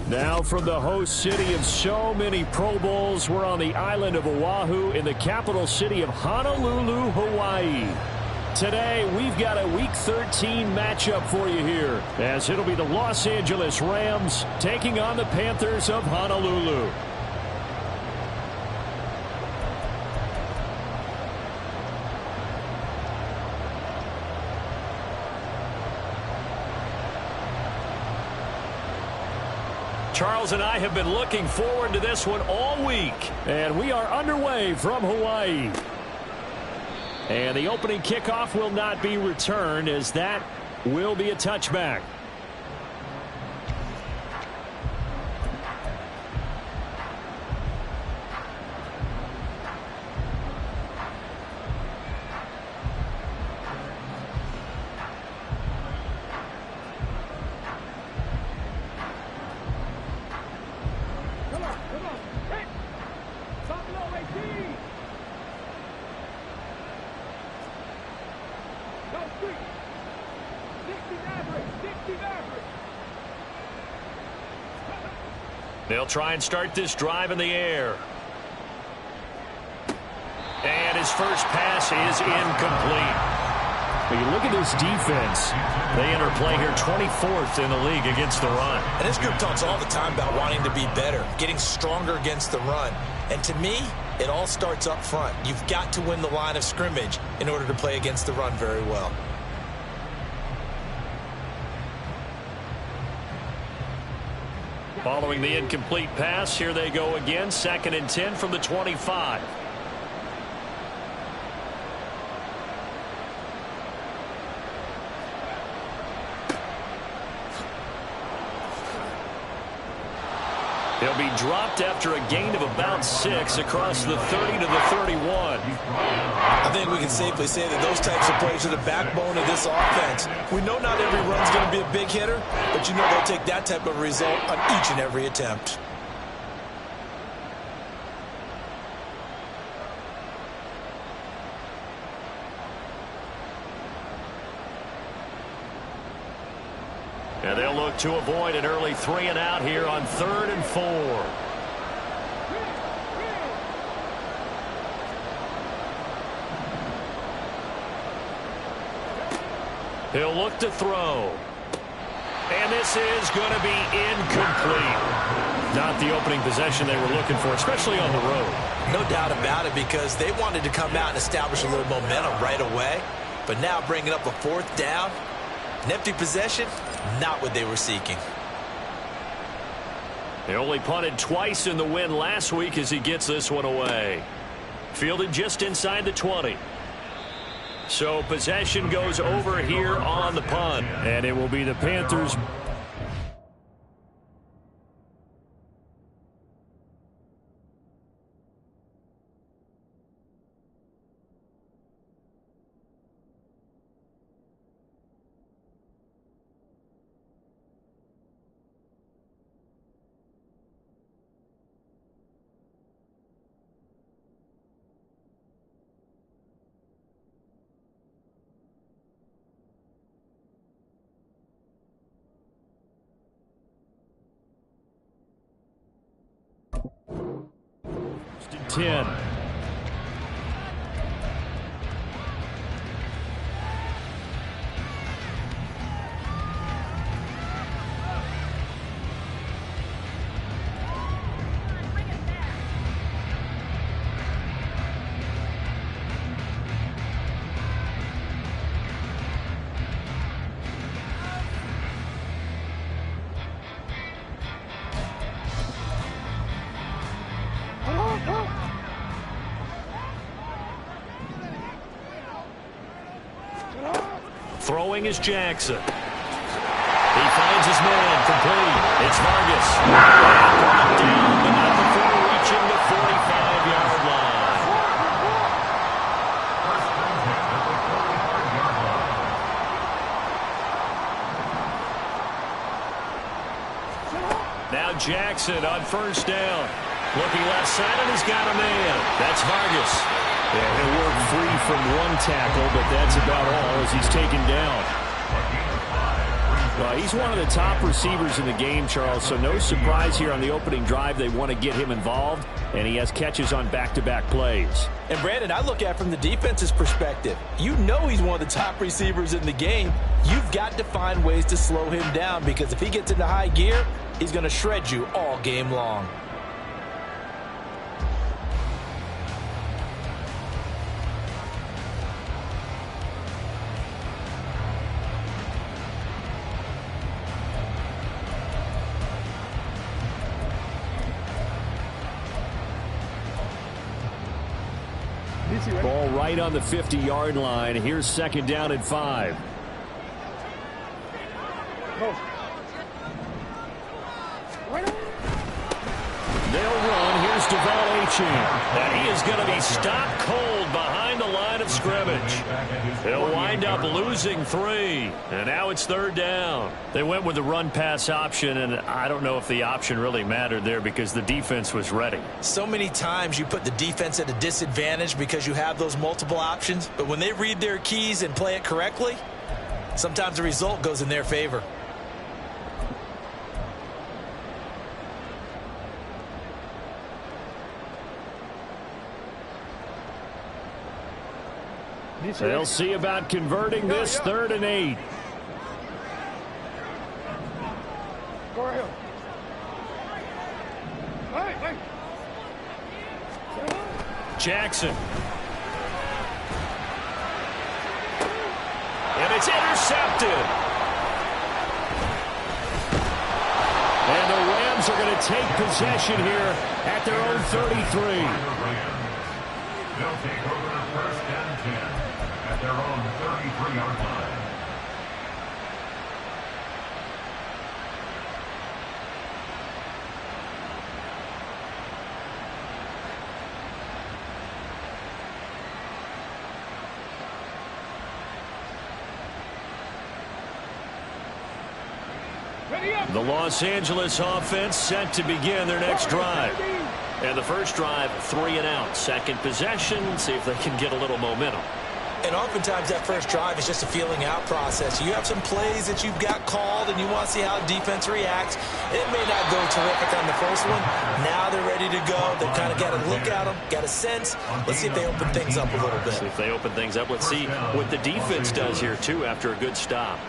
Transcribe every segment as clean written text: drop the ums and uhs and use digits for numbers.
Now from the host city of so many Pro Bowls, we're on the island of Oahu in the capital city of Honolulu, Hawaii. Today, we've got a Week 13 matchup for you here, as it'll be the Los Angeles Rams taking on the Panthers of Honolulu. Charles and I have been looking forward to this one all week, and we are underway from Hawaii. And the opening kickoff will not be returned, as that will be a touchback. They'll try and start this drive in the air. And his first pass is incomplete. When you look at this defense, they enter play here 24th in the league against the run. And this group talks all the time about wanting to be better, getting stronger against the run. And to me, it all starts up front. You've got to win the line of scrimmage in order to play against the run very well. Following the incomplete pass, here they go again, 2nd and 10 from the 25. He'll be dropped after a gain of about 6 across the 30 to the 31. I think we can safely say that those types of plays are the backbone of this offense. We know not every run's going to be a big hitter, but you know they'll take that type of result on each and every attempt. And they'll look to avoid an early 3 and out here on 3rd and 4. He'll look to throw. And this is going to be incomplete. Not the opening possession they were looking for, especially on the road. No doubt about it, because they wanted to come out and establish a little momentum right away. But now bringing up a 4th down, an empty possession, not what they were seeking. They only punted twice in the win last week as he gets this one away. Fielded just inside the 20. So possession goes over here on the punt. And it will be the Panthers. First and 10. Throwing is Jackson. He finds his man complete. It's Vargas. Brought down, but not before reaching the 45-yard line. Now Jackson on 1st down. Looking left side, and he's got a man. That's Vargas. Yeah, he'll work free from one tackle, but that's about all as he's taken down. Well, he's one of the top receivers in the game, Charles, so no surprise here on the opening drive. They want to get him involved, and he has catches on back-to-back plays. And, Brandon, I look at it from the defense's perspective. You know he's one of the top receivers in the game. You've got to find ways to slow him down because if he gets into high gear, he's going to shred you all game long. Ball right on the 50-yard line. Here's second down and 5. They'll run. Here's and he is going to be stopped cold behind the line of scrimmage. He'll wind up losing 3, and now it's third down. They went with the run-pass option, and I don't know if the option really mattered there because the defense was ready. So many times you put the defense at a disadvantage because you have those multiple options, but when they read their keys and play it correctly, sometimes the result goes in their favor. They'll see about converting this 3rd and 8. Go ahead. Hey. Jackson. And it's intercepted. And the Rams are going to take possession here at their own 33. They'll take over the 1st and 10 at their own 33-yard line. The Los Angeles offense set to begin their next drive. And the first drive, 3 and out. Second possession, see if they can get a little momentum. And oftentimes that first drive is just a feeling out process. You have some plays that you've got called and you want to see how defense reacts. It may not go terrific on the first one. Now they're ready to go. They've kind of got to look at them, got a sense. Let's see if they open things up a little bit. See if they open things up. Let's see what the defense does here, too, after a good stop.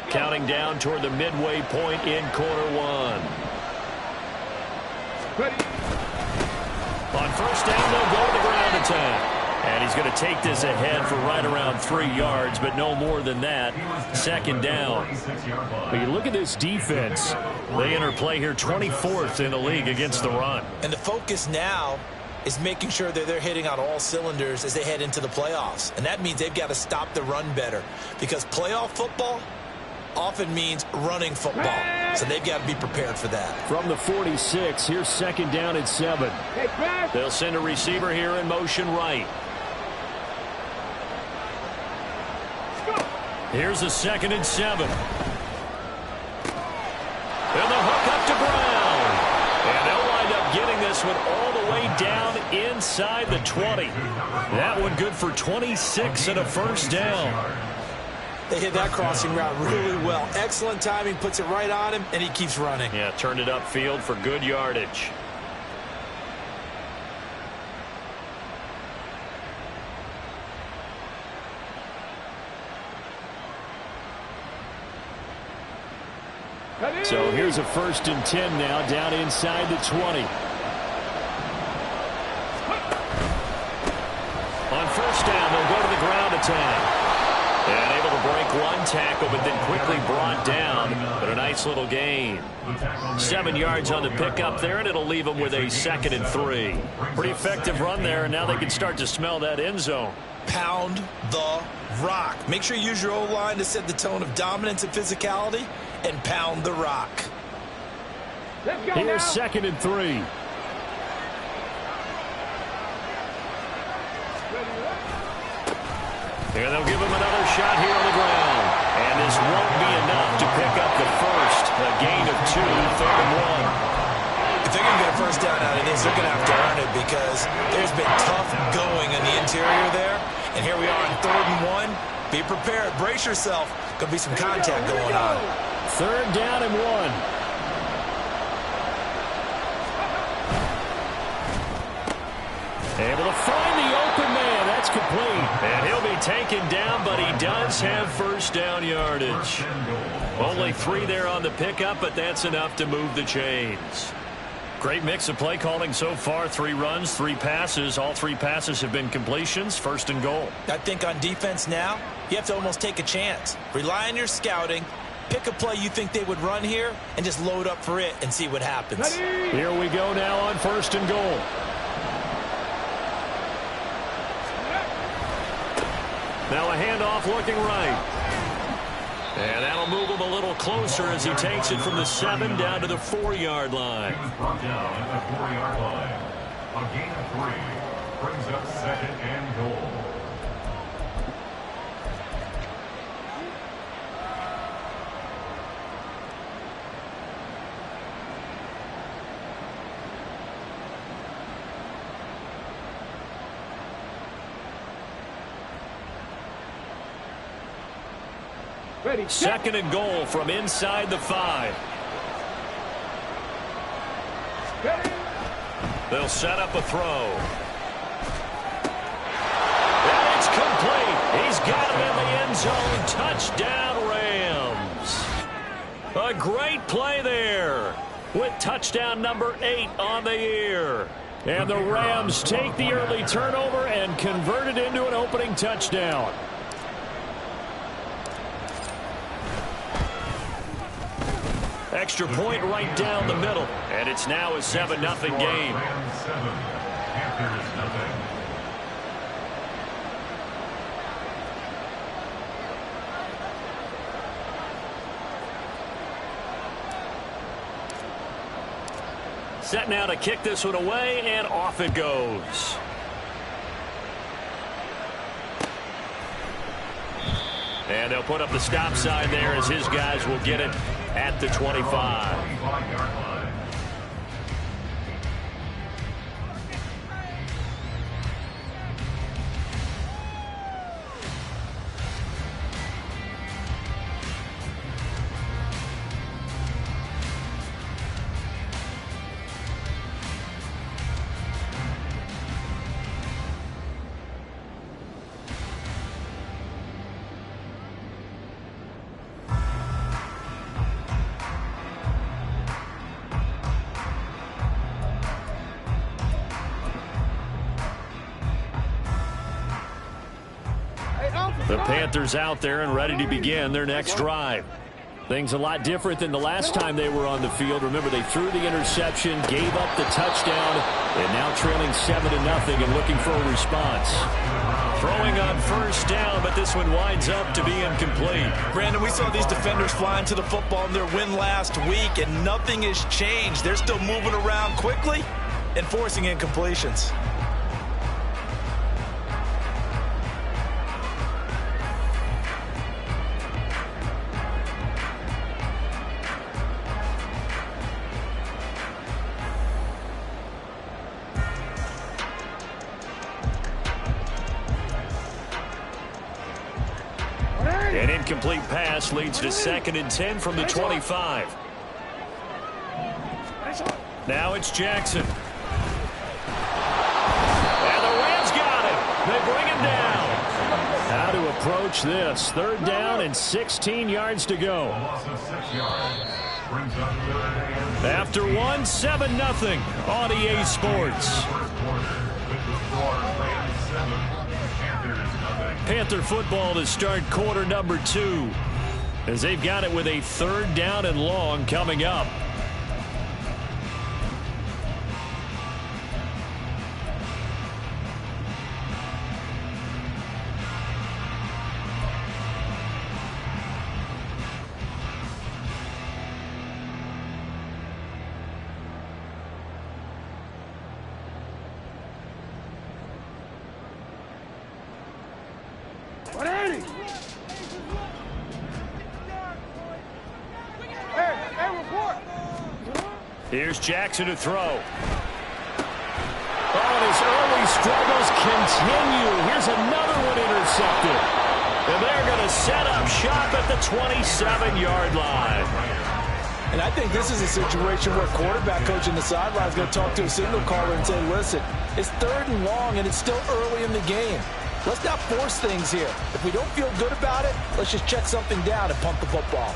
Counting down toward the midway point in quarter 1. Ready. On first down, they'll go to the ground attack. And he's going to take this ahead for right around 3 yards, but no more than that. Second down. But you look at this defense. They enter play here 24th in the league against the run. And the focus now is making sure that they're hitting on all cylinders as they head into the playoffs. And that means they've got to stop the run better because playoff football often means running football. So they've got to be prepared for that. From the 46, here's second down and 7. They'll send a receiver here in motion right. Here's a 2nd and 7. And the hook up to Brown. And they'll wind up getting this one all the way down inside the 20. That one good for 26 and a first down. They hit that crossing route really well. Excellent timing, puts it right on him, and he keeps running. Yeah, turned it upfield for good yardage. So here's a 1st and 10 now, down inside the 20. On first down, they'll go to the ground attack. And able to break one tackle, but then quickly brought down. But a nice little gain. 7 yards on the pickup there, and it'll leave them with a 2nd and 3. Pretty effective run there, and now they can start to smell that end zone. Pound the rock. Make sure you use your O-line to set the tone of dominance and physicality, and pound the rock. Here's 2nd and 3. And they'll give him another shot here on the ground. And this won't be enough to pick up the first. A gain of 2, 3rd and 1. If they're going to get a first down out of this, they're going to have to earn it because there's been tough going in the interior there. And here we are on 3rd and 1. Be prepared. Brace yourself. Going to be some contact going on. 3rd down and 1. Able to find the open man. That's complete. And he'll be taken down, but he does have first down yardage. Only 3 there on the pickup, but that's enough to move the chains. Great mix of play calling so far. 3 runs, 3 passes. All 3 passes have been completions. 1st and goal. I think on defense now, you have to almost take a chance. Rely on your scouting. Pick a play you think they would run here and just load up for it and see what happens. Here we go now on 1st and goal. Now a handoff looking right. And that'll move him a little closer as he takes it from the 7 down to the 4-yard line. He was brought down at the 4-yard line. A gain of 3 brings up 2nd and goal. Ready. 2nd and goal from inside the 5. Ready. They'll set up a throw. And it's complete. He's got him in the end zone. Touchdown, Rams. A great play there with touchdown number 8 on the year. And the Rams take the early turnover and convert it into an opening touchdown. Extra point right down the middle. And it's now a 7-0 game. Rams 7, Panthers nothing. Set now to kick this one away, and off it goes. And they'll put up the stop sign there as his guys will get it at the 25. 25-yard line. The Panthers out there and ready to begin their next drive. Things a lot different than the last time they were on the field. Remember, they threw the interception, gave up the touchdown, and now trailing 7-0 and looking for a response. Throwing on first down, but this one winds up to be incomplete. Brandon, we saw these defenders flying to the football in their win last week, and nothing has changed. They're still moving around quickly and forcing incompletions. An incomplete pass leads to 2nd and 10 from the 25. Now it's Jackson. And the Rams got him. They bring him down. How to approach this. 3rd down and 16 yards to go. Loss of 6 yards brings up 3rd and 6. After 1-7-0 on EA Sports. First quarter with the score Rams 7, Panthers nothing. Panther football to start quarter number 2 as they've got it with a 3rd down and long coming up. Here's Jackson to throw. Oh, and his early struggles continue. Here's another one intercepted. And they're going to set up shop at the 27-yard line. And I think this is a situation where quarterback coach in the sideline is going to talk to a signal caller and say, listen, it's 3rd and long, and it's still early in the game. Let's not force things here. If we don't feel good about it, let's just check something down and pump the football.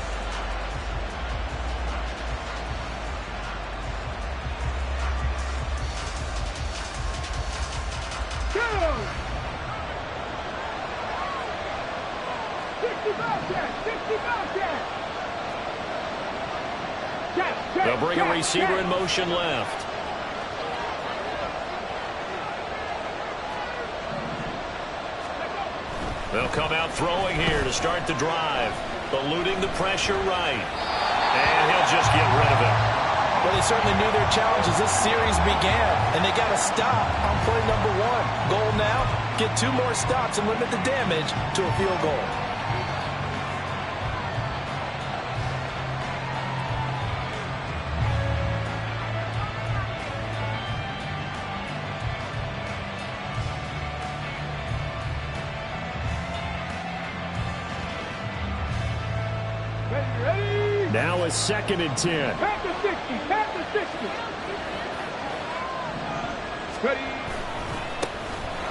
They'll bring a receiver in motion left. They'll come out throwing here to start the drive. Eluding the pressure right. And he'll just get rid of it. Well, they certainly knew their challenges. This series began, and they got to stop on play number 1. Goal now, get 2 more stops and limit the damage to a field goal. Now a 2nd and 10. Back to 60. Back to 60. Ready.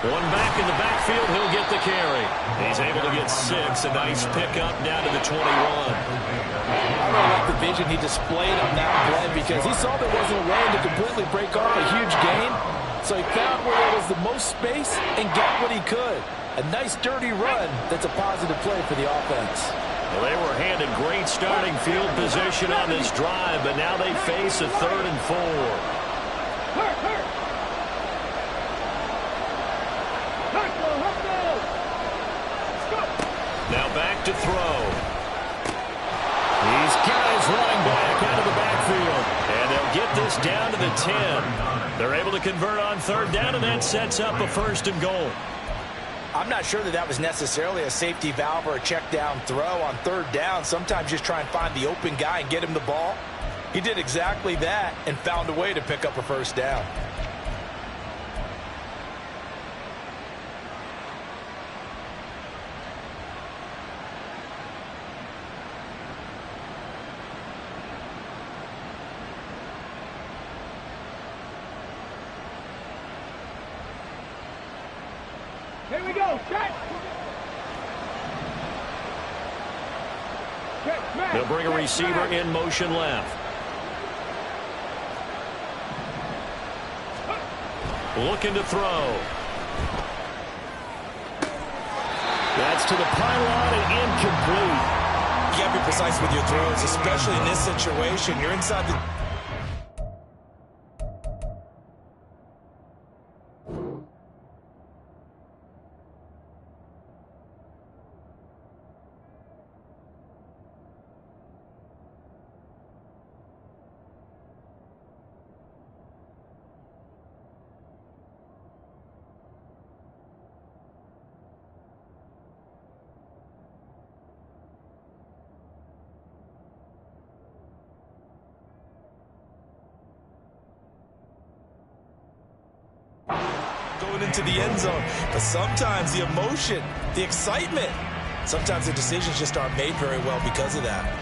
One back in the backfield. He'll get the carry. He's able to get 6. A nice pickup down to the 21. I really like the vision he displayed on that play because he saw there wasn't a way to completely break off a huge gain. So he found where there was the most space and got what he could. A nice dirty run that's a positive play for the offense. Well, they were handed great starting field position on this drive, but now they face a 3rd and 4. Now back to throw. He's got his running back out of the backfield. And they'll get this down to the 10. They're able to convert on 3rd down, and that sets up a 1st and goal. I'm not sure that was necessarily a safety valve or a check down throw on 3rd down. Sometimes just try and find the open guy and get him the ball. He did exactly that and found a way to pick up a 1st down. Here we go. Check. They'll bring a receiver in motion left. Looking to throw. That's to the pylon and incomplete. You got to be precise with your throws, especially in this situation. You're inside the... going into the end zone. But sometimes the emotion, the excitement, sometimes the decisions just aren't made very well because of that.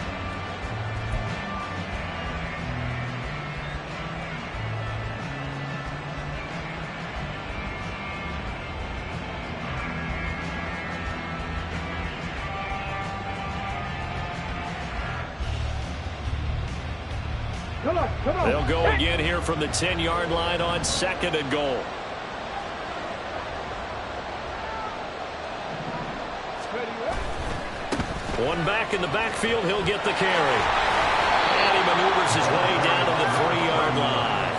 Come on. They'll go again here from the 10-yard line on 2nd and goal. One back in the backfield, he'll get the carry. And he maneuvers his way down to the 3-yard line.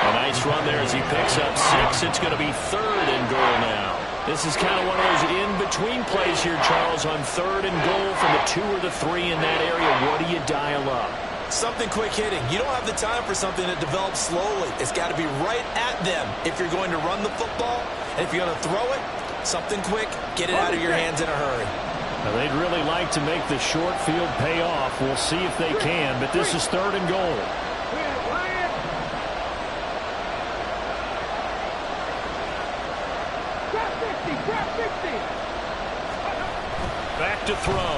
A nice run there as he picks up 6. It's going to be 3rd and goal now. This is kind of one of those in-between plays here, Charles, on 3rd and goal from the 2 or the 3 in that area. What do you dial up? Something quick hitting. You don't have the time for something that develops slowly. It's got to be right at them if you're going to run the football. And if you're going to throw it, something quick, get it out of your hands in a hurry. Now, they'd really like to make the short field pay off. We'll see if they can, but this is 3rd and goal. 50, trap 50. Back to throw.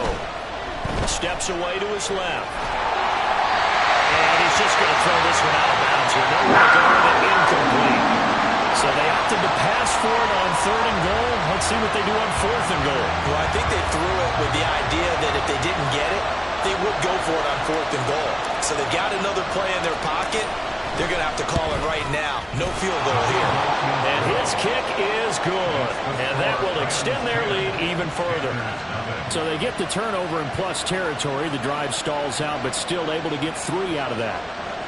Steps away to his left. And he's just going to throw this one out of bounds here. Nowhere to go with it, incomplete. So they opted to pass for it on 3rd and goal. Let's see what they do on 4th and goal. Well, I think they threw it with the idea that if they didn't get it, they would go for it on 4th and goal. So they got another play in their pocket. They're going to have to call it right now. No field goal here. And his kick is good. And that will extend their lead even further. So they get the turnover in plus territory. The drive stalls out, but still able to get 3 out of that.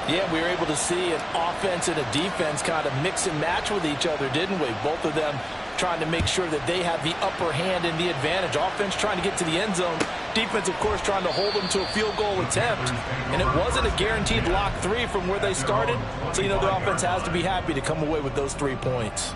Yeah, we were able to see an offense and a defense kind of mix and match with each other, didn't we? Both of them trying to make sure that they have the upper hand and the advantage. Offense trying to get to the end zone. Defense, of course, trying to hold them to a field goal attempt. And it wasn't a guaranteed lock 3 from where they started. So, you know, the offense has to be happy to come away with those 3 points.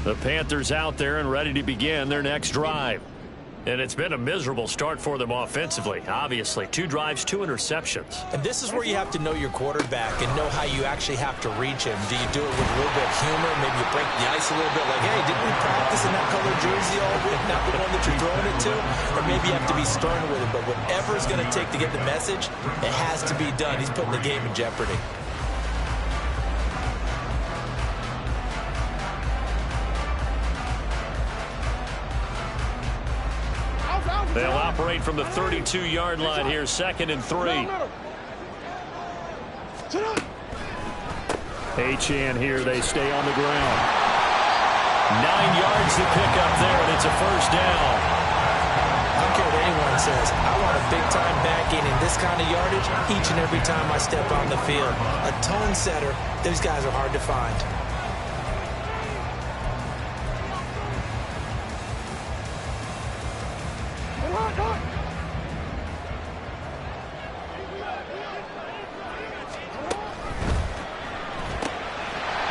The Panthers out there and ready to begin their next drive. And it's been a miserable start for them offensively, obviously. 2 drives, 2 interceptions. And this is where you have to know your quarterback and know how you actually have to reach him. Do you do it with a little bit of humor? Maybe you break the ice a little bit, like, hey, didn't we practice in that color jersey all week, not the one that you're throwing it to? Or maybe you have to be stern with it. But whatever it's going to take to get the message, it has to be done. He's putting the game in jeopardy. They'll operate from the 32-yard line here, 2nd and 3. Achane here, they stay on the ground. 9 yards to pick up there, and it's a first down. I don't care what anyone says. I want a big-time backing in this kind of yardage each and every time I step on the field. A tone setter, those guys are hard to find.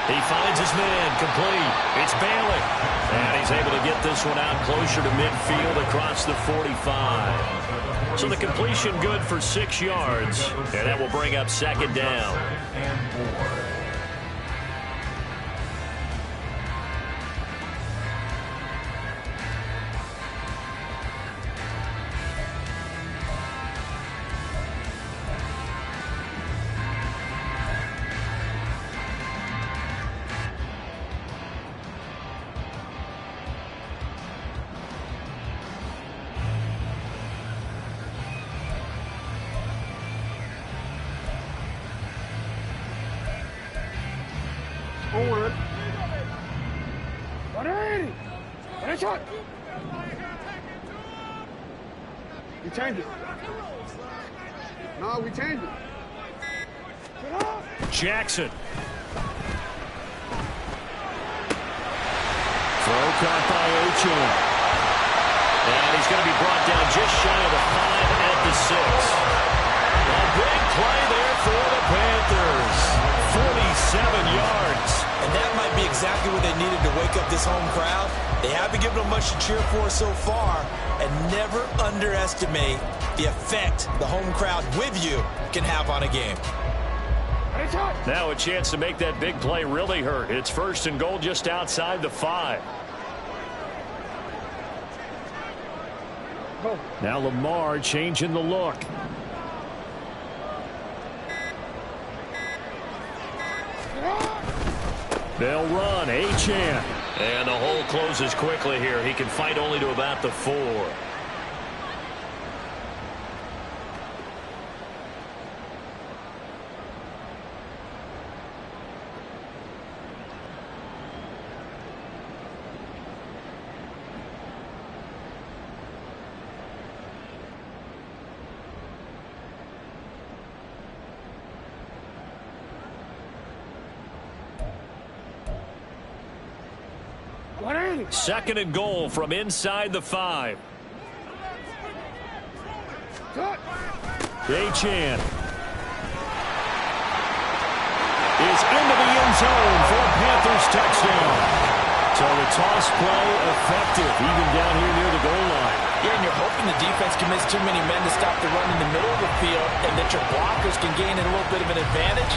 He finds his man, complete. It's Bailey. And he's able to get this one out closer to midfield across the 45. So the completion good for 6 yards. And that will bring up 2nd down. And 4. Forward. 180. One shot. We change it. No, we change it. Jackson. Throw caught by Achane. And he's going to be brought down just shy of the 5 at the 6. A big play there for the Panthers. 47 yards. And that might be exactly what they needed to wake up this home crowd. They haven't given them much to cheer for so far. And never underestimate the effect the home crowd with you can have on a game. Now a chance to make that big play really hurt. It's 1st and goal just outside the 5. Now Lamar changing the look. They'll run. Achane. And the hole closes quickly here. He can fight only to about the 4. Second and goal from inside the 5. Achan is into the end zone for a Panthers touchdown. So the toss play effective, even down here near the goal line. Yeah, and you're hoping the defense commits too many men to stop the run in the middle of the field and that your blockers can gain a little bit of an advantage.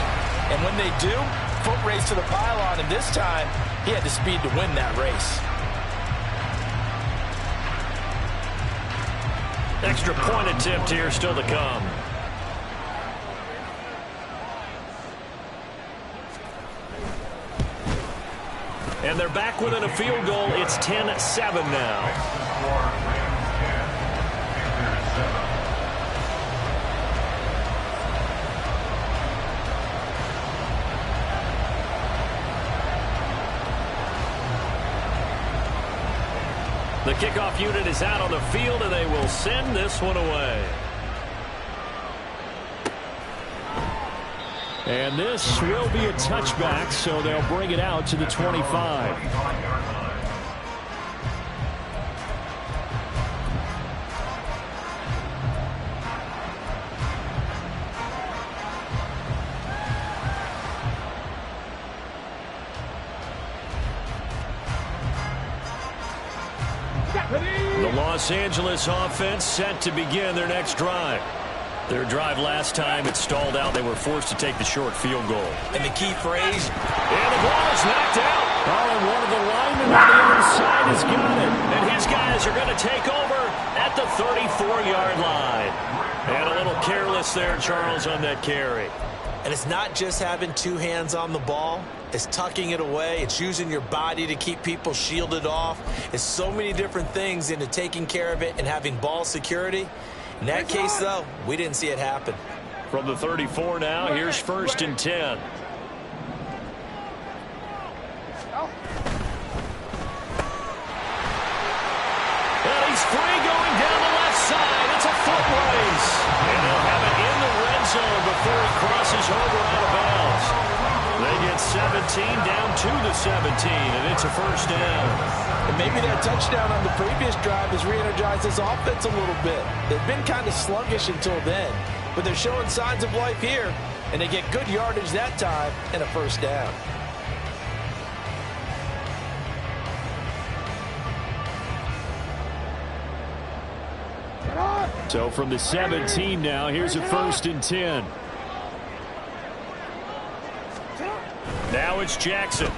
And when they do, foot race to the pylon, and this time he had the speed to win that race. Extra point attempt here still to come. And they're back within a field goal. It's 10-7 now. The kickoff unit is out on the field, and they will send this one away. And this will be a touchback, so they'll bring it out to the 25. The Los Angeles offense set to begin their next drive. Their drive last time, it stalled out. They were forced to take the short field goal. And the key phrase, and the ball is knocked out. Oh, and one of the linemen on the other side has got it. And his guys are going to take over at the 34-yard line. And a little careless there, Charles, on that carry. And it's not just having two hands on the ball. It's tucking it away. It's using your body to keep people shielded off. It's so many different things into taking care of it and having ball security. In that case, though, we didn't see it happen. From the 34 now, here's 1st and 10. And he's free going down the left side. It's a foot race. And they'll have it in the red zone before he crosses over out of bounds. They get 17 down to the 17, and it's a 1st down. And maybe that touchdown on the previous drive has re-energized this offense a little bit. They've been kind of sluggish until then, but they're showing signs of life here, and they get good yardage that time and a 1st down. So from the 17 now, here's a 1st and 10. Now it's Jackson.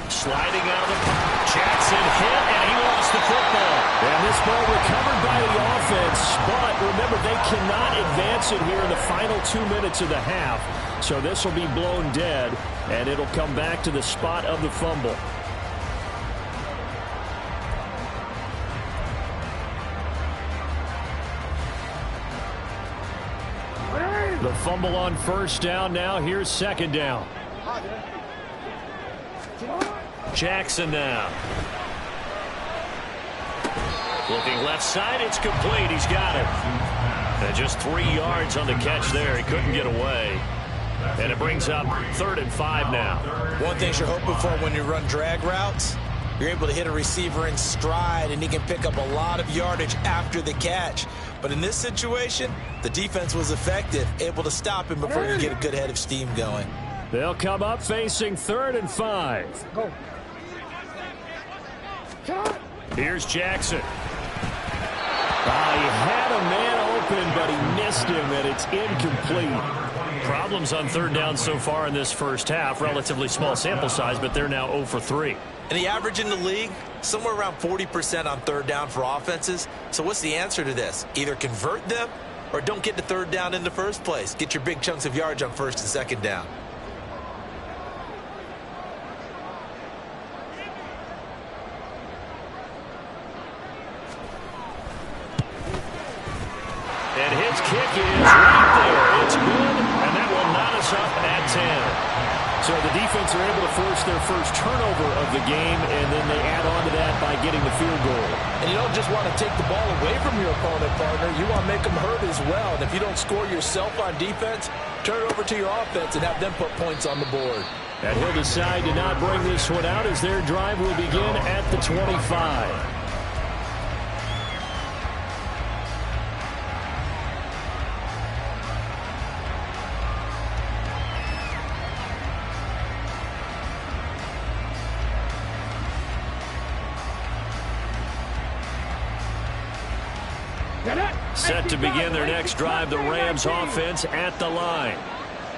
Sliding out of the pocket. Jackson hit, and he lost the football. And this ball recovered by the offense. But remember, they cannot advance it here in the final 2 minutes of the half. So this will be blown dead, and it'll come back to the spot of the fumble. The fumble on 1st down now. Here's 2nd down. Jackson now. Looking left side, it's complete. He's got it. And just 3 yards on the catch there. He couldn't get away. And it brings up 3rd and 5 now. One thing you're hoping for when you run drag routes, you're able to hit a receiver in stride, and he can pick up a lot of yardage after the catch. But in this situation, the defense was effective, able to stop him before you get a good head of steam going. They'll come up facing 3rd and 5. Go. Here's Jackson. He had a man open, but he missed him, and it's incomplete. Problems on 3rd down so far in this 1st half. Relatively small sample size, but they're now 0 for 3. And the average in the league, somewhere around 40% on 3rd down for offenses. So what's the answer to this? Either convert them or don't get to 3rd down in the first place. Get your big chunks of yardage on 1st and 2nd down. And his kick is right there. It's good, and that will knot us up at 10. So the defense are able to force their first turnover of the game, and then they add on to that by getting the field goal. And you don't just want to take the ball away from your opponent, partner. You want to make them hurt as well. And if you don't score yourself on defense, turn it over to your offense and have them put points on the board. And he'll decide to not bring this one out as their drive will begin at the 25. Set to begin their next drive, the Rams offense at the line.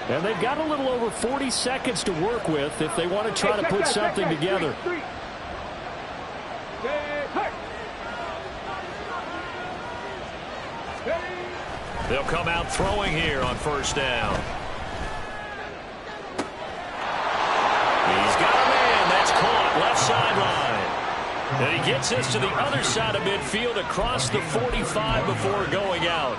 And they've got a little over 40 seconds to work with if they want to try to put something together. They'll come out throwing here on first down. He's got a man. That's caught left sideline. And he gets us to the other side of midfield across the 45 before going out.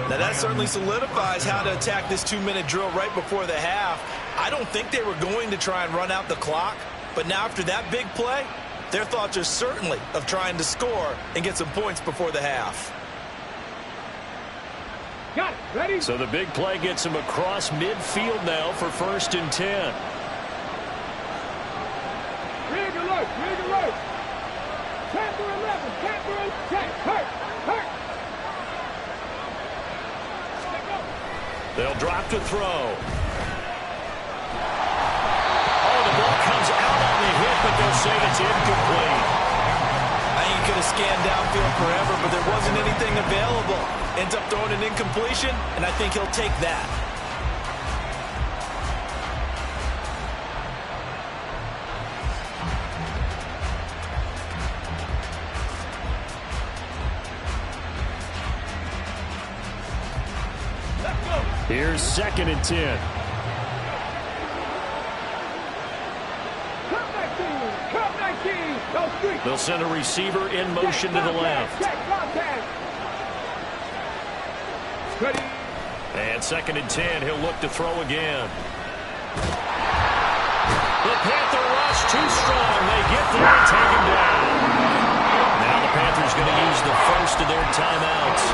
Now that certainly solidifies how to attack this 2-minute drill right before the half. I don't think they were going to try and run out the clock, but now after that big play, their thoughts are certainly of trying to score and get some points before the half. Got it. Ready? So the big play gets him across midfield now for 1st and 10. Rig alert. Rig alert. Panther 11. Panther 10. Hurt. Hurt. They'll drop to throw. Oh, the ball comes out on the hit, but they'll say it's incomplete. I think he could have scanned downfield forever, but there wasn't anything available. Ends up throwing an incompletion, and I think he'll take that. Here's 2nd and 10. They'll send a receiver in motion to the left. And 2nd and 10, he'll look to throw again. The Panther rush too strong. They get there and take him down. Now the Panthers going to use the first of their timeouts,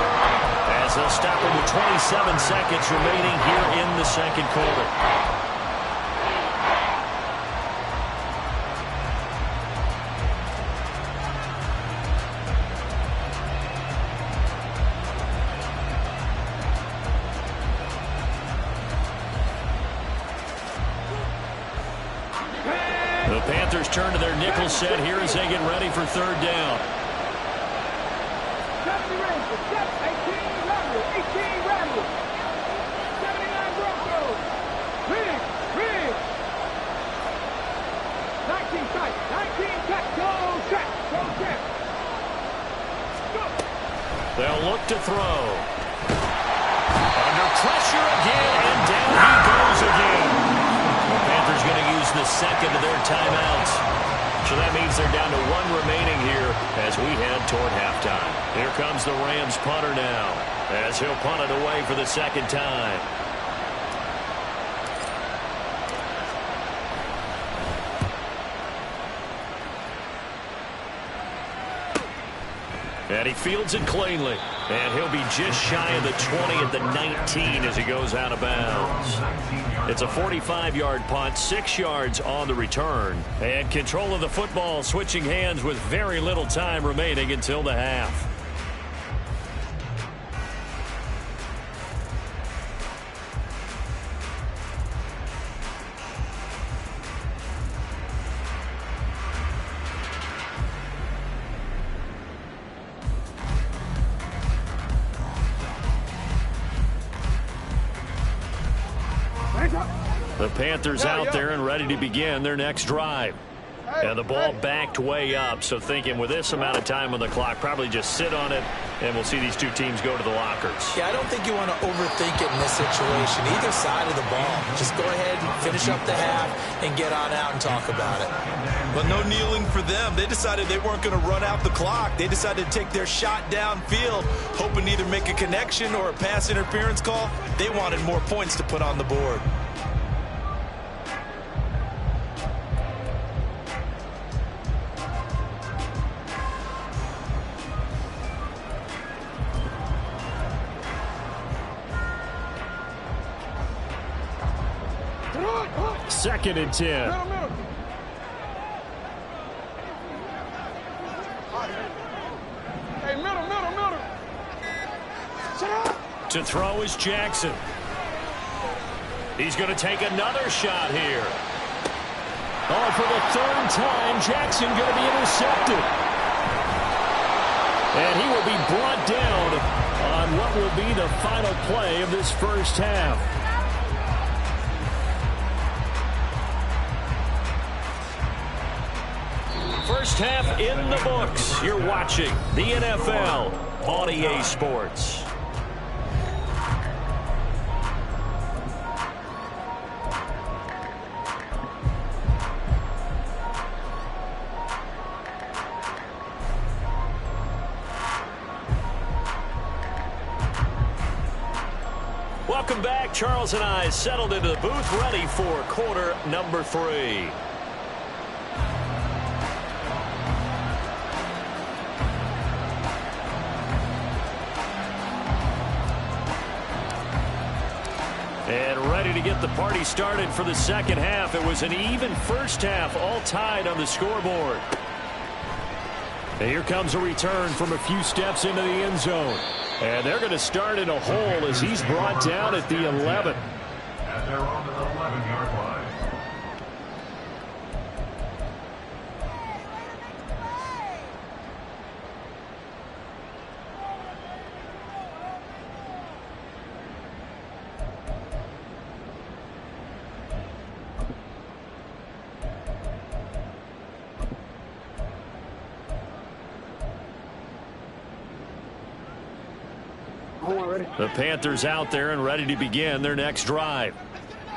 as they'll stop him with 27 seconds remaining here in the second quarter. The Panthers turn to their nickel set here as they get ready for 3rd down. They'll look to throw. Under pressure again, and down he goes again. The Panthers going to use the second of their timeouts. So that means they're down to 1 remaining here as we head toward halftime. Here comes the Rams punter now, as he'll punt it away for the 2nd time. And he fields it cleanly. And he'll be just shy of the 20 at the 19 as he goes out of bounds. It's a 45-yard punt, 6 yards on the return. And control of the football switching hands with very little time remaining until the half. The Panthers out there and ready to begin their next drive. And the ball backed way up, so thinking with this amount of time on the clock, probably just sit on it, and we'll see these two teams go to the lockers. Yeah, I don't think you want to overthink it in this situation. Either side of the ball. Just go ahead and finish up the half and get on out and talk about it. But no kneeling for them. They decided they weren't going to run out the clock. They decided to take their shot downfield, hoping to either make a connection or a pass interference call. They wanted more points to put on the board. Second and 10. Hey, middle. Shut up. To throw is Jackson. He's going to take another shot here. Oh, for the 3rd time, Jackson going to be intercepted. And he will be brought down on what will be the final play of this first half. First half in the books. You're watching the NFL on EA Sports. Welcome back. Charles and I settled into the booth, ready for quarter number 3. And ready to get the party started for the second half. It was an even first half, all tied on the scoreboard. And here comes a return from a few steps into the end zone. And they're going to start in a hole as he's brought down at the 11. And they're on the 11-yard line. The Panthers out there and ready to begin their next drive.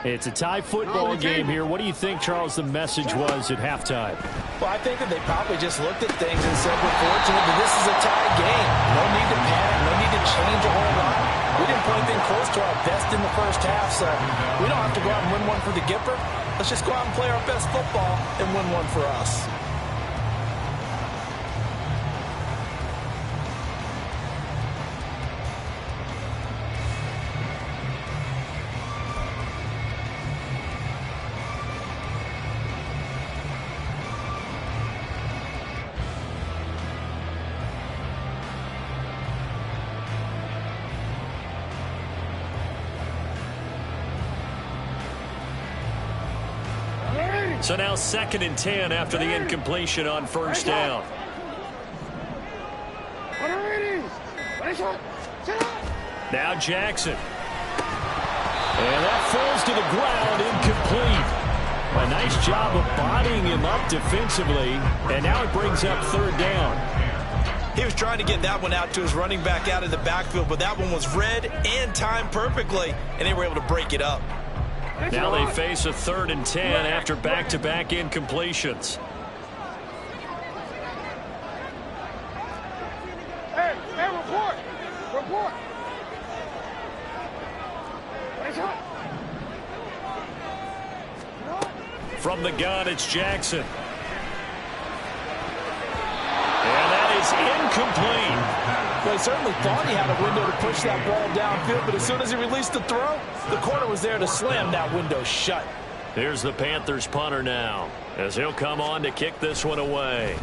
It's a tie football game here. What do you think, Charles, the message was at halftime? Well, I think that they probably just looked at things and said, we're fortunate that this is a tie game. No need to panic. No need to change a whole lot. We didn't play anything close to our best in the first half, so we don't have to go out and win one for the Gipper. Let's just go out and play our best football and win one for us. So now 2nd and 10 after the incompletion on first down. Now Jackson. And that falls to the ground, incomplete. A nice job of bodying him up defensively. And now it brings up 3rd down. He was trying to get that one out to his running back out of the backfield, but that one was read and timed perfectly, and they were able to break it up. Now they face a 3rd and 10 after back-to-back incompletions. Hey, report! Report! From the gun, it's Jackson. And that is incomplete. Well, he certainly thought he had a window to push that ball downfield, but as soon as he released the throw, the corner was there to slam that window shut. Here's the Panthers punter now, as he'll come on to kick this one away.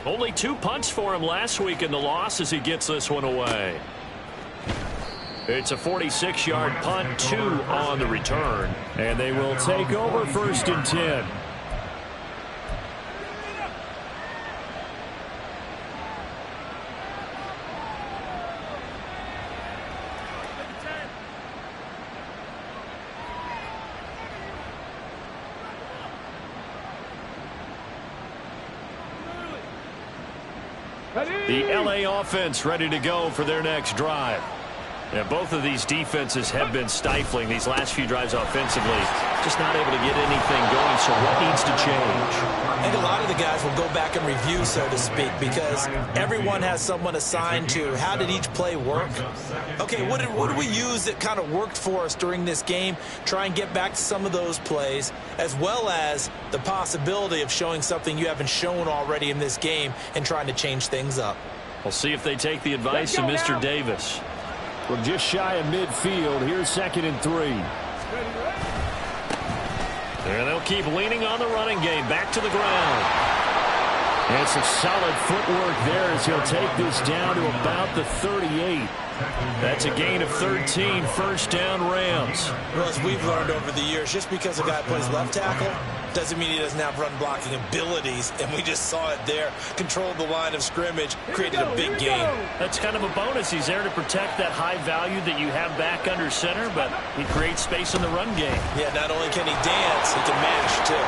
Only 2 punts for him last week in the loss as he gets this one away. It's a 46-yard punt, 2 on the return, and they will take over 1st and 10. The LA offense ready to go for their next drive. And both of these defenses have been stifling these last few drives offensively. Just not able to get anything going, so what needs to change? I think a lot of the guys will go back and review, so to speak, because everyone has someone assigned to how did each play work. Okay, what did we use that kind of worked for us during this game? Try and get back to some of those plays, as well as the possibility of showing something you haven't shown already in this game and trying to change things up. We'll see if they take the advice of Mr. Davis. From just shy of midfield, here's 2nd and 3. And they'll keep leaning on the running game. Back to the ground. And some solid footwork there as he'll take this down to about the 38. That's a gain of 13, first down Rams. Well, as we've learned over the years, just because a guy plays left tackle doesn't mean he doesn't have run blocking abilities, and we just saw it there. Controlled the line of scrimmage, created a big gain. That's kind of a bonus. He's there to protect that high value that you have back under center, but he creates space in the run game. Yeah, not only can he dance, he can mash too.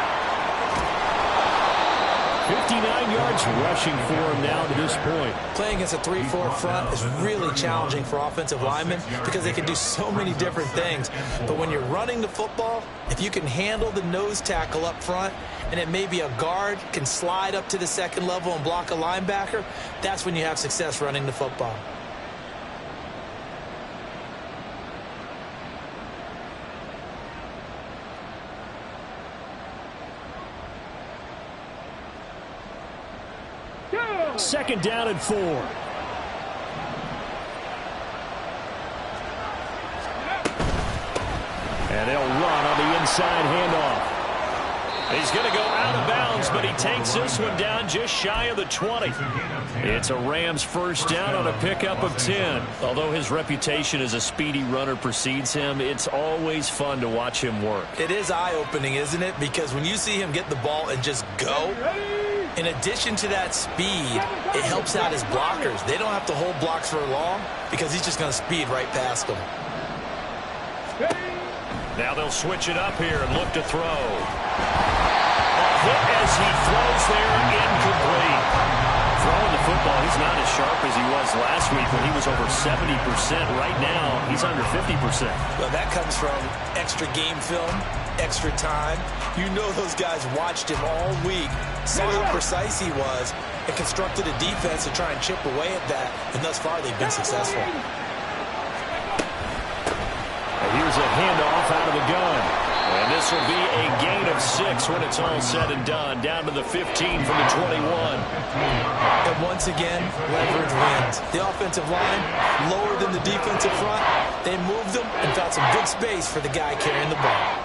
59 yards rushing for him now to this point. Playing against a 3-4 front is really challenging for offensive linemen because they can do so many different things. But when you're running the football, if you can handle the nose tackle up front, and it may be a guard can slide up to the second level and block a linebacker, that's when you have success running the football. Second down and 4. And they'll run on the inside handoff. He's going to go out of bounds, but he takes this one down just shy of the 20. It's a Rams first down on a pickup of 10. Although his reputation as a speedy runner precedes him, it's always fun to watch him work. It is eye-opening, isn't it? Because when you see him get the ball and just go, in addition to that speed, it helps out his blockers. They don't have to hold blocks for long because he's just going to speed right past them. Now they'll switch it up here and look to throw. A hit as he throws there, incomplete. Throwing the football, he's not as sharp as he was last week when he was over 70%. Right now, he's under 50%. Well, that comes from extra game film, extra time. You know those guys watched him all week, saw how precise he was, and constructed a defense to try and chip away at that. And thus far, they've been successful. Here's a handoff out of the gun. And this will be a gain of 6 when it's all said and done. Down to the 15 from the 21. And once again, leverage wins. The offensive line, lower than the defensive front. They moved them and found some good space for the guy carrying the ball.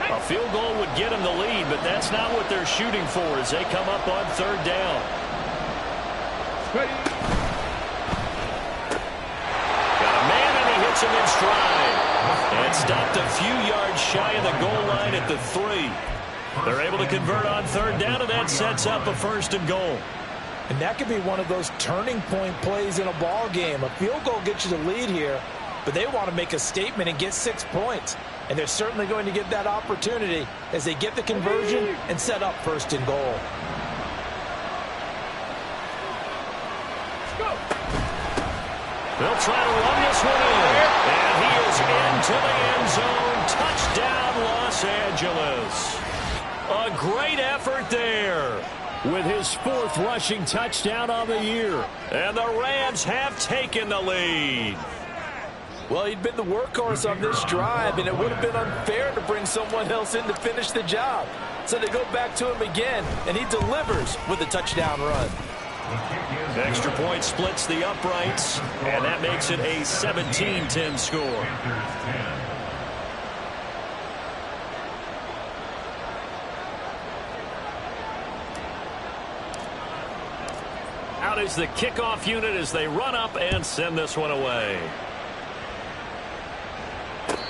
A field goal would get them the lead, but that's not what they're shooting for as they come up on third down. Got a man, and he hits him in stride. And stopped a few yards shy of the goal line at the 3. They're able to convert on third down, and that sets up a first and goal. And that could be one of those turning point plays in a ball game. A field goal gets you the lead here, but they want to make a statement and get 6 points. And they're certainly going to get that opportunity as they get the conversion and set up first and goal. They'll try to run this one in. And he is into the end zone. Touchdown, Los Angeles. A great effort there with his 4th rushing touchdown on the year. And the Rams have taken the lead. Well, he'd been the workhorse on this drive, and it would have been unfair to bring someone else in to finish the job. So they go back to him again, and he delivers with a touchdown run. The extra point splits the uprights, and that makes it a 17-10 score. Out is the kickoff unit as they run up and send this one away.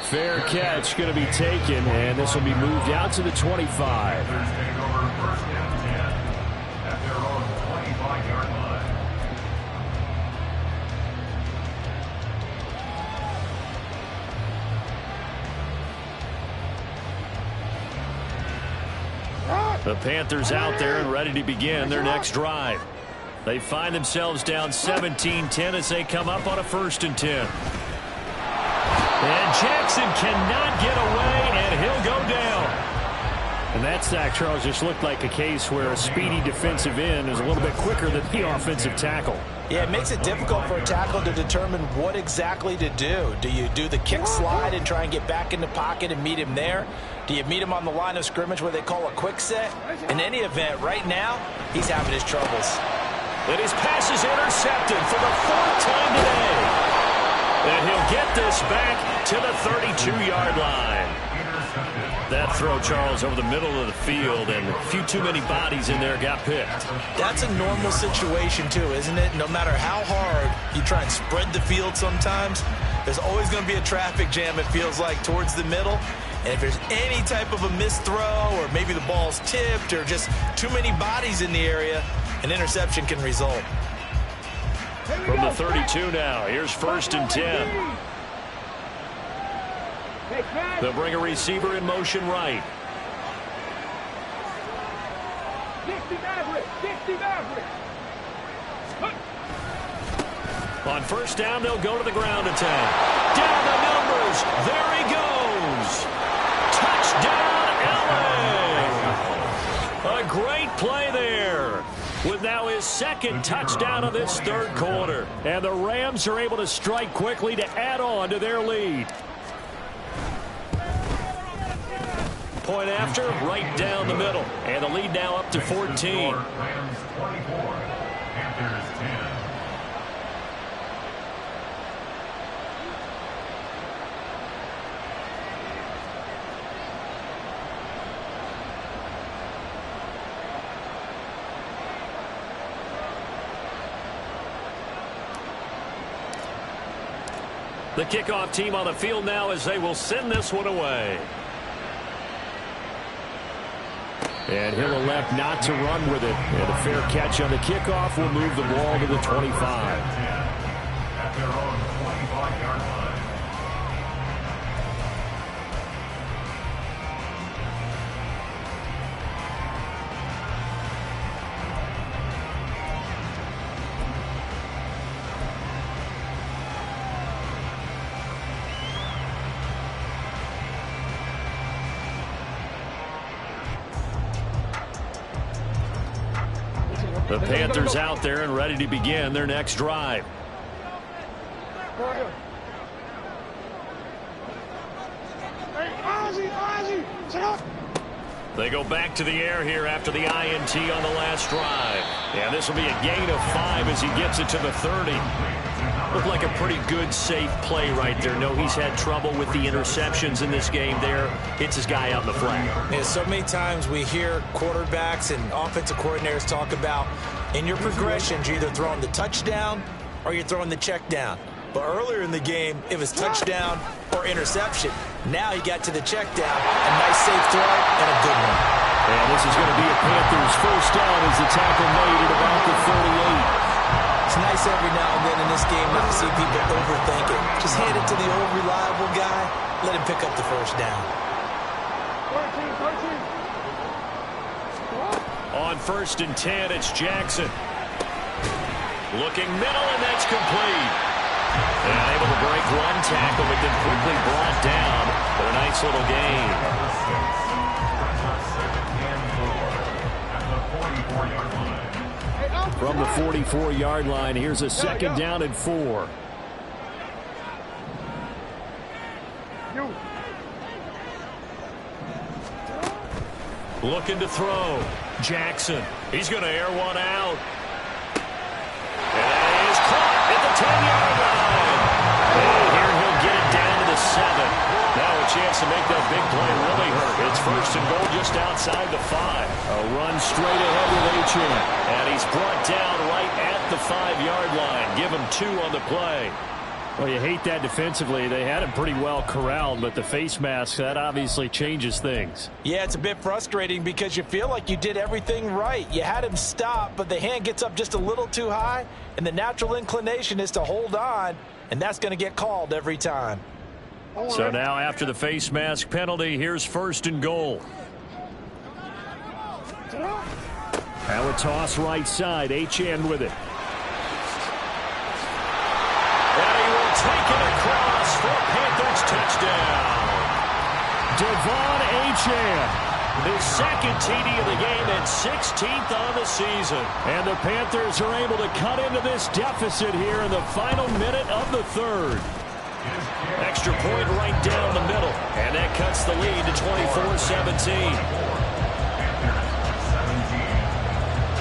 Fair catch going to be taken, and this will be moved out to the 25. The Panthers out there and ready to begin their next drive. They find themselves down 17-10 as they come up on a 1st and 10. And Jackson cannot get away, and he'll go down. And that sack, Charles, just looked like a case where a speedy defensive end is a little bit quicker than the offensive tackle. Yeah, it makes it difficult for a tackle to determine what exactly to do. Do you do the kick slide and try and get back in the pocket and meet him there? Do you meet him on the line of scrimmage where they call a quick set? In any event, right now, he's having his troubles. And his pass is intercepted for the 4th time today. And he'll get this back to the 32-yard line. That throw, Charles, over the middle of the field, and a few too many bodies in there got picked. That's a normal situation, too, isn't it? No matter how hard you try and spread the field sometimes, there's always going to be a traffic jam, it feels like, towards the middle. And if there's any type of a missed throw, or maybe the ball's tipped, or just too many bodies in the area, an interception can result. From the 32 now, here's 1st and 10. They'll bring a receiver in motion right. 60 Maverick, 60 Maverick. On 1st down, they'll go to the ground attack. Down the numbers. There he goes. Touchdown, LA. A great play there. With now his 2nd touchdown of this 3rd quarter. And the Rams are able to strike quickly to add on to their lead. Point after, right down the middle. And the lead now up to 14. Rams 24, Panthers 10. The kickoff team on the field now as they will send this one away. And he'll elect not to run with it. And a fair catch on the kickoff will move the ball to the 25. At their own 25-yard line. The Panthers out there and ready to begin their next drive. They go back to the air here after the INT on the last drive. And this will be a gain of 5 as he gets it to the 30. Looked like a pretty good, safe play right there. No, he's had trouble with the interceptions in this game there. Hits his guy out in the flat. Yeah, so many times we hear quarterbacks and offensive coordinators talk about in your progressions, you're either throwing the touchdown or you're throwing the check down. But earlier in the game, it was touchdown or interception. Now he got to the check down. A nice safe throw and a good one. And this is going to be a Panthers 1st down as the tackle made at about the 38. It's nice every now and then in this game not to see people overthink it. Just hand it to the old reliable guy. Let him pick up the 1st down. 13. On 1st and 10, it's Jackson. Looking middle, and that's complete. And able to break one tackle, but then quickly brought down for a nice little gain. From the 44-yard line, here's a 2nd down and 4. Looking to throw. Jackson. He's going to air one out. And it is caught at the 10-yard line. And here he'll get it down to the 7. Now a chance to make that big play really hurt. It's 1st and goal just outside the 5. A run straight ahead with H.M. And he's brought down right at the 5-yard line. Give him 2 on the play. Well, you hate that defensively. They had him pretty well corralled, but the face mask, that obviously changes things. Yeah, it's a bit frustrating because you feel like you did everything right. You had him stop, but the hand gets up just a little too high, and the natural inclination is to hold on, and that's going to get called every time. So now after the face mask penalty, here's 1st and goal. Now a toss right side, H.N. with it. Taken across for a Panthers touchdown. Devon Achane, his 2nd TD of the game and 16th on the season. And the Panthers are able to cut into this deficit here in the final minute of the 3rd. Extra point right down the middle. And that cuts the lead to 24-17.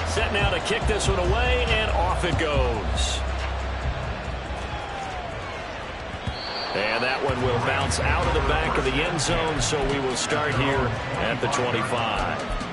Set now to kick this one away, and off it goes. And that one will bounce out of the back of the end zone, so we will start here at the 25.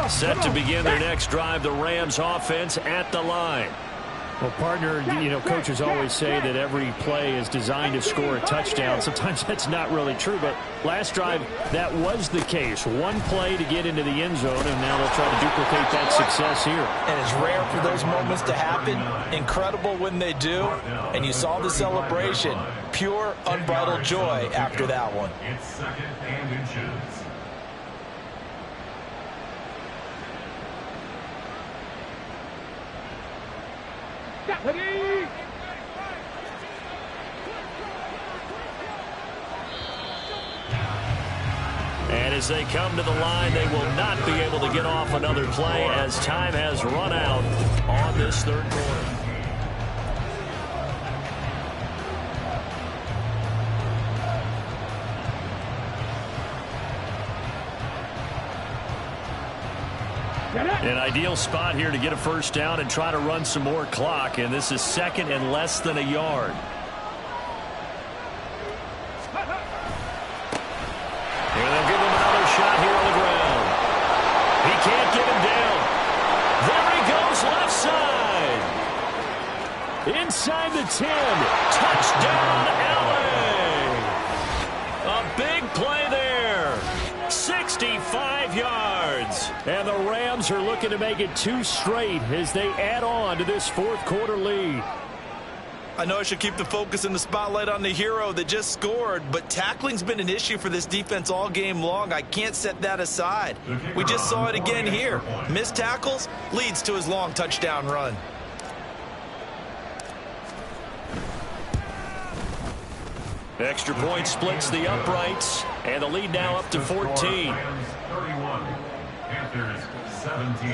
Set to begin their next drive, the Rams offense at the line. Well, partner, coaches always say that every play is designed to score a touchdown. Sometimes that's not really true, but last drive, that was the case. One play to get into the end zone, and now they'll try to duplicate that success here. And it's rare for those moments to happen. Incredible when they do. And you saw the celebration. Pure, unbridled joy after that one. It's second and inches. And as they come to the line, they will not be able to get off another play as time has run out on this third quarter. An ideal spot here to get a first down and try to run some more clock, and this is second and less than a yard. And they'll give him another shot here on the ground. He can't get him down. There he goes, left side. Inside the 10. Touchdown, LA. A big play there. 65 yards. And the Rams are looking to make it 2 straight as they add on to this fourth quarter lead. I know I should keep the focus and the spotlight on the hero that just scored, but tackling's been an issue for this defense all game long. I can't set that aside. We just saw it again here. Missed tackles leads to his long touchdown run. Extra point splits the uprights, and the lead now up to 14. 31, Panthers 17.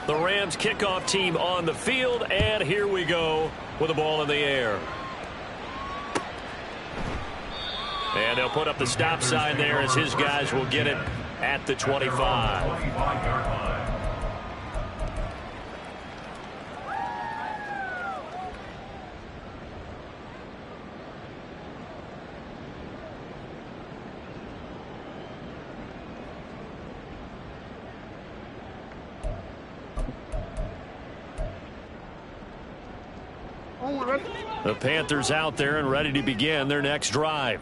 The Rams kickoff team on the field, and here we go with the ball in the air. And they'll put up the stop sign there as his guys will get it at the 25. The Panthers out there and ready to begin their next drive.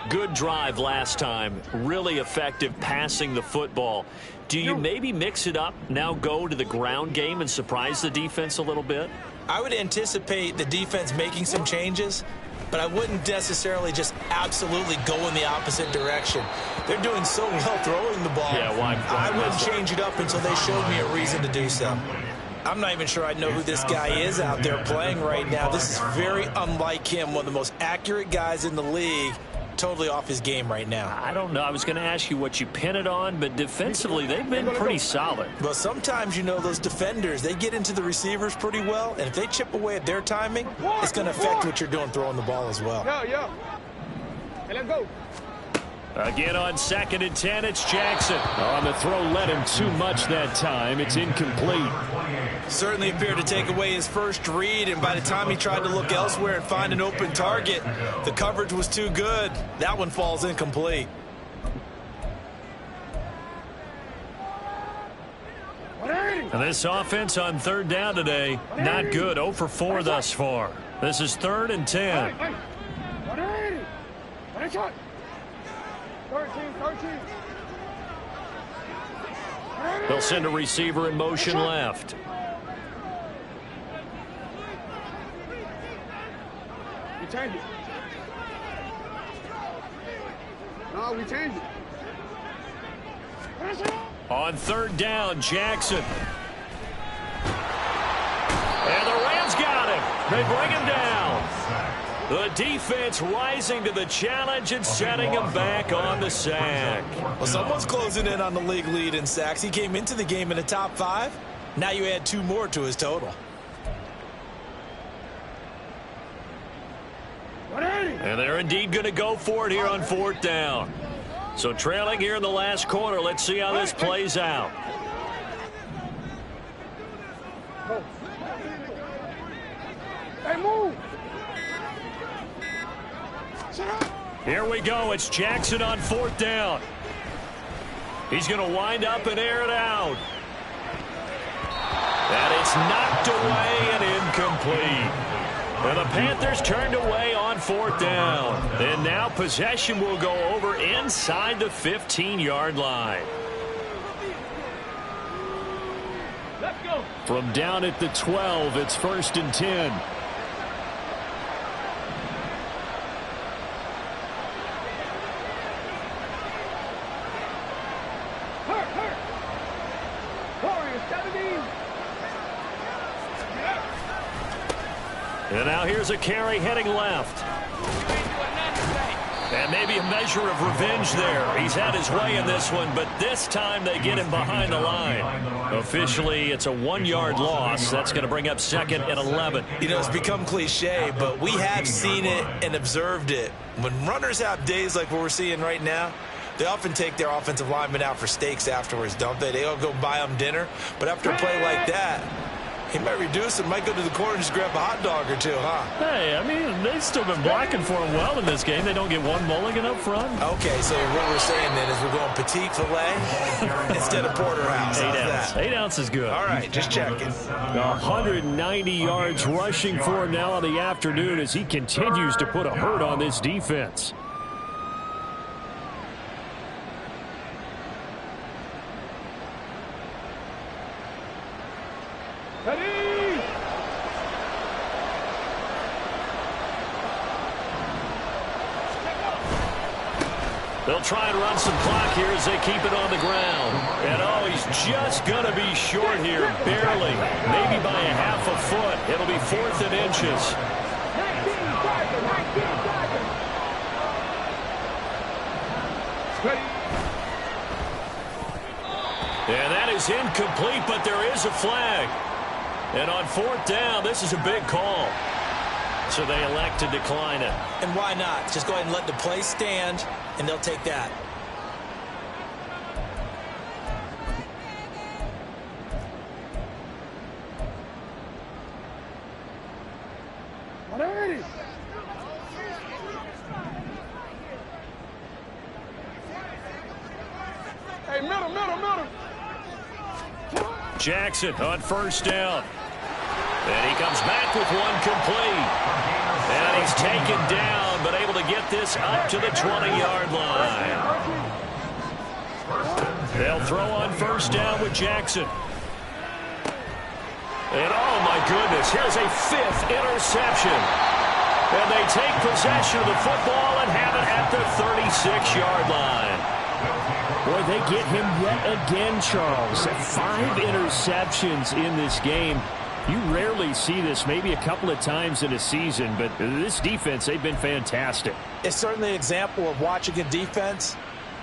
Good drive last time. Really effective passing the football. Do you maybe mix it up, now go to the ground game and surprise the defense a little bit? I would anticipate the defense making some changes, but I wouldn't necessarily just absolutely go in the opposite direction. They're doing so well throwing the ball. Yeah, why I wouldn't change it up until they showed me a reason to do so. I'm not even sure I know who this guy is out there playing right now. This is very unlike him, one of the most accurate guys in the league. Totally off his game right now. I don't know. I was going to ask you what you pin it on, but defensively they've been pretty solid. Well, sometimes, those defenders, they get into the receivers pretty well, and if they chip away at their timing, it's going to affect what you're doing throwing the ball as well. Yo. Hey, let's go. Again on 2nd and 10, it's Jackson. On the throw, led him too much that time. It's incomplete. Certainly appeared to take away his first read, and by the time he tried to look elsewhere and find an open target, the coverage was too good. That one falls incomplete. And this offense on 3rd down today, not good. 0 for 4 thus far. This is 3rd and 10. 13. They'll send a receiver in motion left. We change it. No, we change it. On 3rd down, Jackson. And the Rams got him. They bring him down. The defense rising to the challenge and setting him back on the sack. Well, someone's closing in on the league lead in sacks. He came into the game in the top 5. Now you add 2 more to his total. And they're indeed going to go for it here on 4th down. So trailing here in the last quarter. Let's see how this plays out. Hey, move. Here we go. It's Jackson on 4th down. He's going to wind up and air it out. And it's knocked away and incomplete. And the Panthers turned away on 4th down. And now possession will go over inside the 15-yard line. Let's go. From down at the 12, it's 1st and 10. Hurt. Warriors, 17. And now here's a carry heading left. And maybe a measure of revenge there. He's had his way in this one, but this time they get him behind the line. Officially, it's a 1-yard loss. That's going to bring up 2nd and 11. You know, it's become cliche, but we have seen it and observed it. When runners have days like what we're seeing right now, they often take their offensive linemen out for steaks afterwards, don't they? They all go buy them dinner. But after a play like that, he might reduce it, might go to the corner and just grab a hot dog or two, huh? Hey, I mean, they've still been blocking for him well in this game. They don't get one mulligan up front. Okay, so what we're saying then is we're going petite filet instead of porterhouse. 8 How's ounce. that? 8 ounce is good. All right, just checking. 190 yards rushing for him now on the afternoon as he continues to put a hurt on this defense. Ready. They'll try and run some clock here as they keep it on the ground. And, oh, he's just going to be short here, barely. Maybe by a half a foot. It'll be 4th and inches. 19 seconds. And that is incomplete, but there is a flag. And on 4th down, this is a big call. So they elect to decline it. And why not? Just go ahead and let the play stand, and they'll take that. Ready. Hey, middle. Jackson on 1st down. And he comes back with one complete. And he's taken down, but able to get this up to the 20-yard line. They'll throw on 1st down with Jackson. And, oh, my goodness, here's a 5th interception. And they take possession of the football and have it at the 36-yard line. Boy, they get him yet again, Charles. 5 interceptions in this game. You rarely see this, maybe a couple of times in a season, but this defense, they've been fantastic. It's certainly an example of watching a defense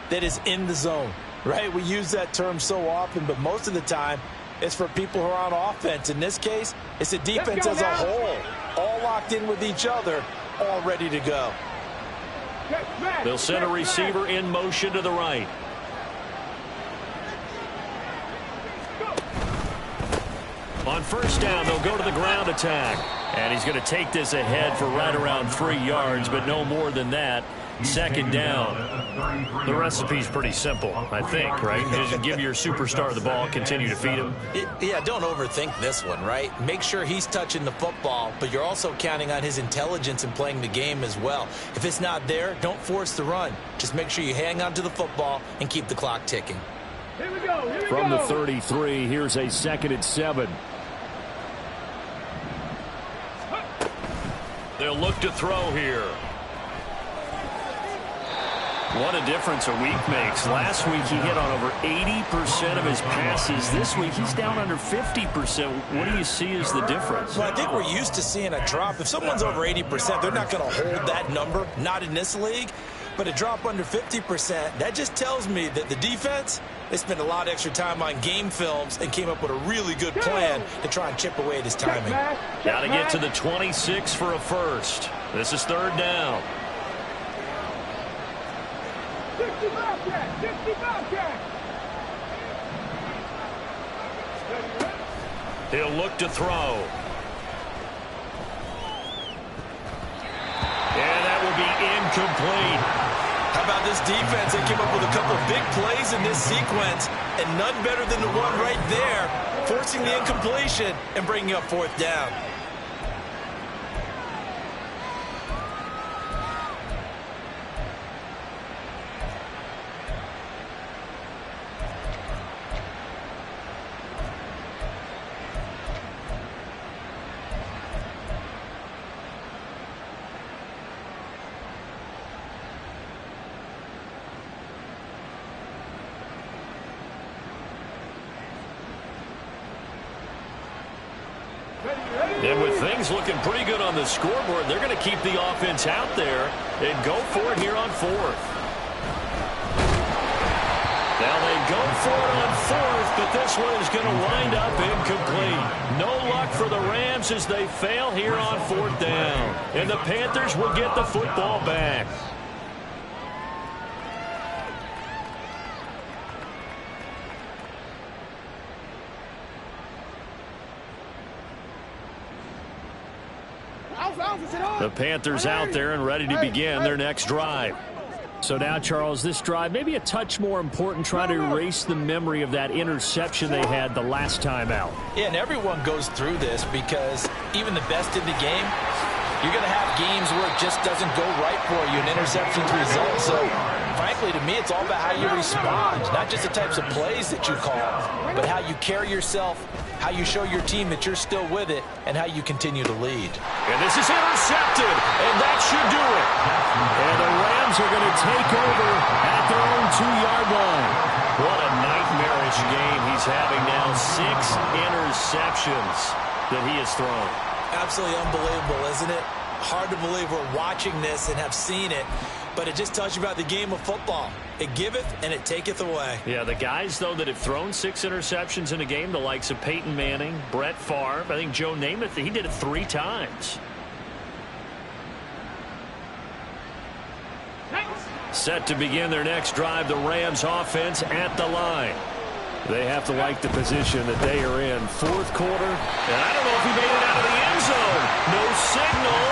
that is in the zone, right? We use that term so often, but most of the time, it's for people who are on offense. In this case, it's a defense as a whole, all locked in with each other, all ready to go. They'll send a receiver in motion to the right. On 1st down, they'll go to the ground attack. And he's going to take this ahead for right around 3 yards, but no more than that. 2nd down. The recipe's pretty simple, I think, right? Just give your superstar the ball, continue to feed him. Yeah, don't overthink this one, right? Make sure he's touching the football, but you're also counting on his intelligence in playing the game as well. If it's not there, don't force the run. Just make sure you hang on to the football and keep the clock ticking. Here we go. From the 33, here's a 2nd and 7. They'll look to throw here. What a difference a week makes. Last week he hit on over 80% of his passes. This week he's down under 50%. What do you see as the difference? Well, I think we're used to seeing a drop. If someone's over 80%, they're not going to hold that number, not in this league. But a drop under 50%, that just tells me that the defense, they spent a lot of extra time on game films and came up with a really good plan to try and chip away at his timing. Got to get to the 26 for a first. This is third down. 60 Bobcat! 60 Bobcat! He'll look to throw. And that will be incomplete. How about this defense? They came up with a couple of big plays in this sequence, and none better than the one right there, forcing the incompletion and bringing up fourth down. And with things looking pretty good on the scoreboard, they're going to keep the offense out there and go for it here on fourth. Now they go for it on fourth, but this one is going to wind up incomplete. No luck for the Rams as they fail here on fourth down. And the Panthers will get the football back. The Panthers out there and ready to begin their next drive. So now, Charles, this drive maybe a touch more important, trying to erase the memory of that interception they had the last time out. Yeah, and everyone goes through this because even the best in the game, you're going to have games where it just doesn't go right for you, and interceptions result. So, frankly, to me, it's all about how you respond, not just the types of plays that you call, but how you carry yourself, how you show your team that you're still with it, and how you continue to lead. And this is intercepted, and that should do it. And the Rams are going to take over at their own 2-yard line. What a nightmarish game he's having now. 6 interceptions that he has thrown. Absolutely unbelievable, isn't it? Hard to believe we're watching this and have seen it, but it just tells you about the game of football. It giveth and it taketh away. Yeah, the guys, though, that have thrown 6 interceptions in a game, the likes of Peyton Manning, Brett Favre, I think Joe Namath, he did it 3 times. Set to begin their next drive, the Rams offense at the line. They have to like the position that they are in. Fourth quarter, and I don't know if he made it out of the end zone. No signal.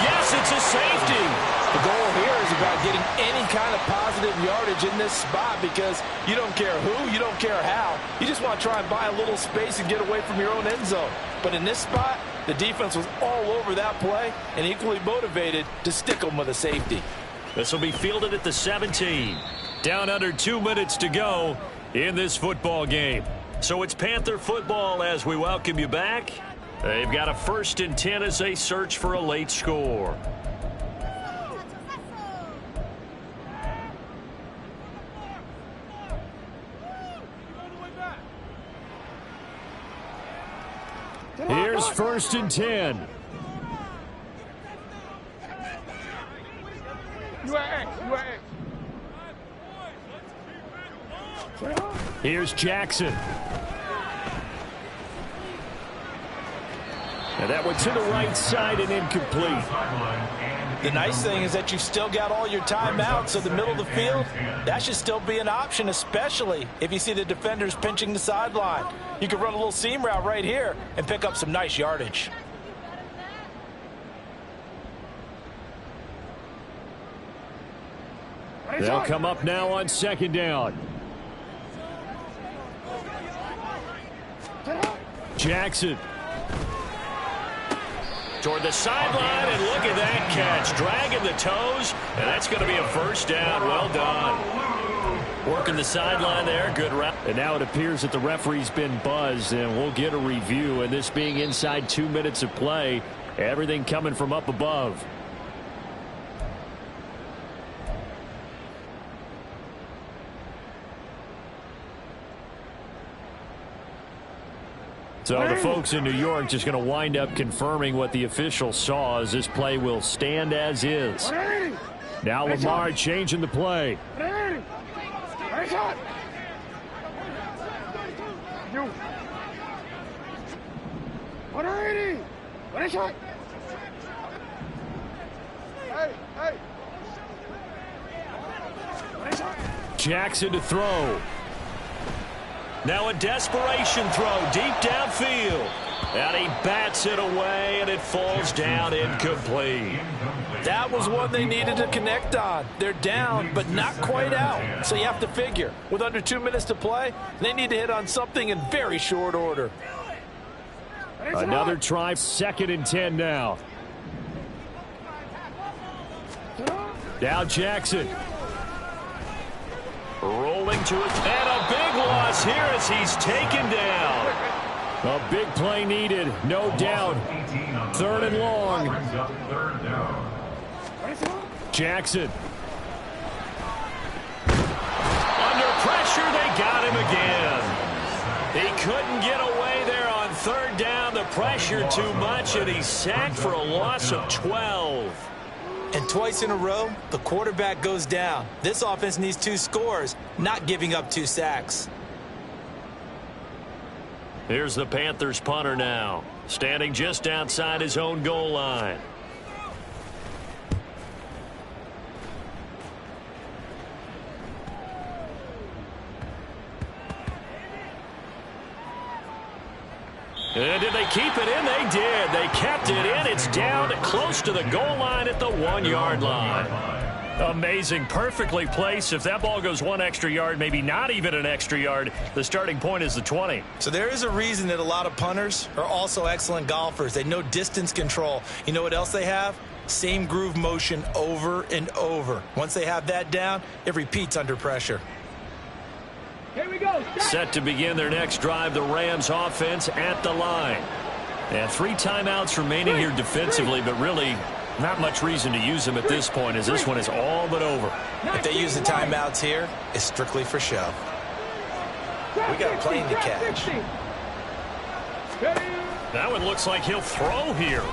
Yes, it's a safety. The goal here is about getting any kind of positive yardage in this spot because you don't care who, you don't care how. You just want to try and buy a little space and get away from your own end zone. But in this spot, the defense was all over that play and equally motivated to stick them with a safety. This will be fielded at the 17. Down under 2 minutes to go in this football game. So it's Panther football as we welcome you back. They've got a 1st and 10 as they search for a late score. Here's 1st and 10. You are X. You are X. Here's Jackson. And that one to the right side and incomplete. The nice thing is that you've still got all your timeouts, so the middle of the field, that should still be an option, especially if you see the defenders pinching the sideline. You can run a little seam route right here and pick up some nice yardage. They'll come up now on 2nd down. Jackson. Toward the sideline, and look at that catch. Dragging the toes, and that's going to be a 1st down. Well done. Working the sideline there. Good route. And now it appears that the referee's been buzzed, and we'll get a review. And this being inside 2 minutes of play, everything coming from up above. So the folks in New York just going to wind up confirming what the official saw, as this play will stand as is. Now Lamar changing the play. Jackson to throw. Now a desperation throw deep downfield. And he bats it away, and it falls down incomplete. That was one they needed to connect on. They're down, but not quite out. So you have to figure, with under 2 minutes to play, they need to hit on something in very short order. Another try, 2nd and 10 now. Now Jackson. Rolling to it, and a big loss here as he's taken down. A big play needed, no doubt. 3rd and long. Jackson. Under pressure, they got him again. He couldn't get away there on 3rd down. The pressure too much, and he's sacked for a loss of 12. And twice in a row, the quarterback goes down. This offense needs 2 scores, not giving up 2 sacks. Here's the Panthers punter now, standing just outside his own goal line. And did they keep it in? They did. They kept it in. It's down close to the goal line at the 1-yard line. Amazing. Perfectly placed. If that ball goes 1 extra yard, maybe not even an extra yard, the starting point is the 20. So there is a reason that a lot of punters are also excellent golfers. They know distance control. You know what else they have? Same groove motion over and over. Once they have that down, it repeats under pressure. Here we go. Set to begin their next drive, the Rams offense at the line. And 3 timeouts remaining here defensively, but really not much reason to use them at this point, as this one is all but over. If they use the timeouts here, it's strictly for show. We got a plane to catch. That one looks like he'll throw here.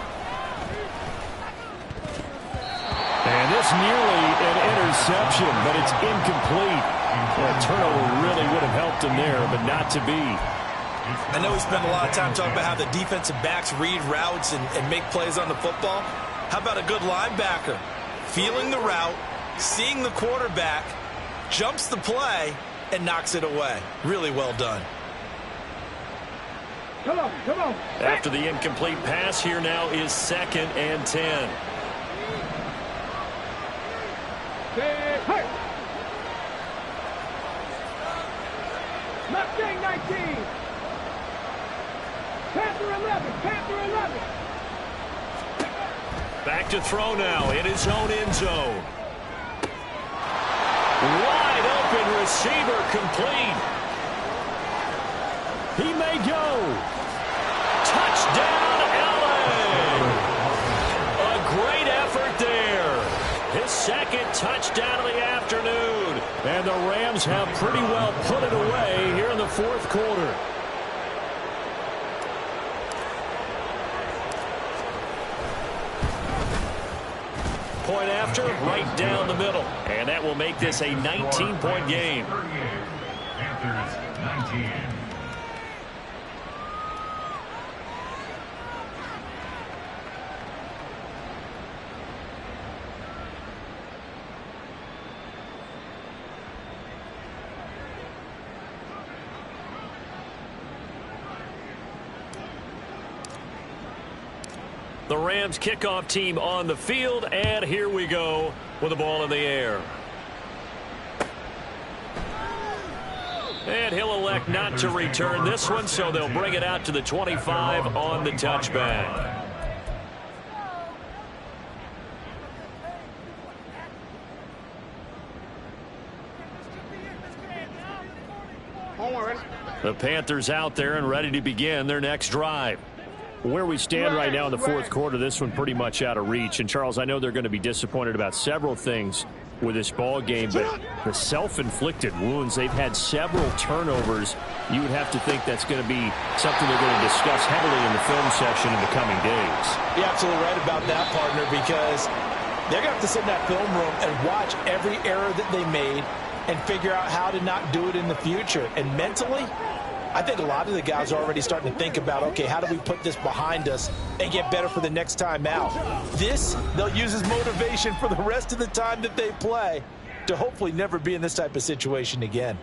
And this nearly an interception, but it's incomplete. Well, a turnover really would have helped him there, but not to be. I know we spend a lot of time talking about how the defensive backs read routes and make plays on the football. How about a good linebacker? Feeling the route, seeing the quarterback, jumps the play, and knocks it away. Really well done. Come on, come on. After the incomplete pass, here now is 2nd and 10. Hey! Mustang 19. Panther 11. Panther 11. Back to throw now in his own end zone. Wide open receiver complete. He may go. Touchdown, LA. A great effort there. His 2nd touchdown of the afternoon. And the Rams have pretty well put it away here in the 4th quarter. Point after, right down the middle. And that will make this a 19-point game. Panthers 19. The Rams kickoff team on the field, and here we go with the ball in the air. And he'll elect not to return this one, so they'll bring it out to the 25 on the touchback. The Panthers out there and ready to begin their next drive. Where we stand right now in the 4th quarter, this one pretty much out of reach. And, Charles, I know they're going to be disappointed about several things with this ball game, but the self-inflicted wounds, they've had several turnovers. You would have to think that's going to be something they're going to discuss heavily in the film section in the coming days. You're absolutely right about that, partner, because they're going to have to sit in that film room and watch every error that they made and figure out how to not do it in the future. And mentally, I think a lot of the guys are already starting to think about, okay, how do we put this behind us and get better for the next time out? This, they'll use as motivation for the rest of the time that they play to hopefully never be in this type of situation again.